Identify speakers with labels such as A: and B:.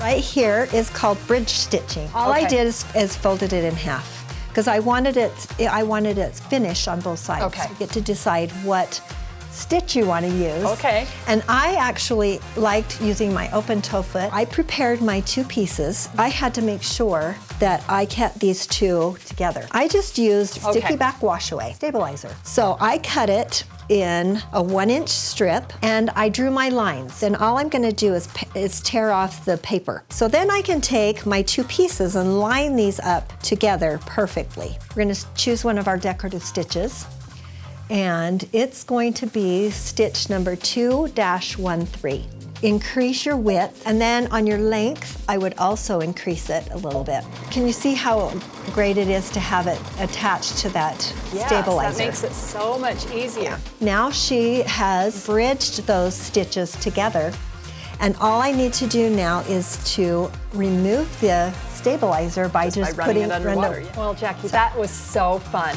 A: Right here is called bridge stitching. All I did is folded it in half because I wanted it finished on both sides.
B: Okay.
A: You get to decide what stitch you want to use.
B: Okay.
A: And I actually liked using my open toe foot. I prepared my two pieces. I had to make sure that I kept these two together. I just used sticky back wash away stabilizer. So I cut it in a 1-inch strip and I drew my lines. And all I'm gonna do is tear off the paper. So then I can take my two pieces and line these up together perfectly. We're gonna choose one of our decorative stitches. And it's going to be stitch number 2-13. Increase your width, and then on your length, I would also increase it a little bit. Can you see how great it is to have it attached to that stabilizer?
B: That makes it so much easier.
A: Yeah. Now she has bridged those stitches together, and all I need to do now is to remove the stabilizer by just
B: running
A: putting
B: it under water. Well, Jackie, that was so fun.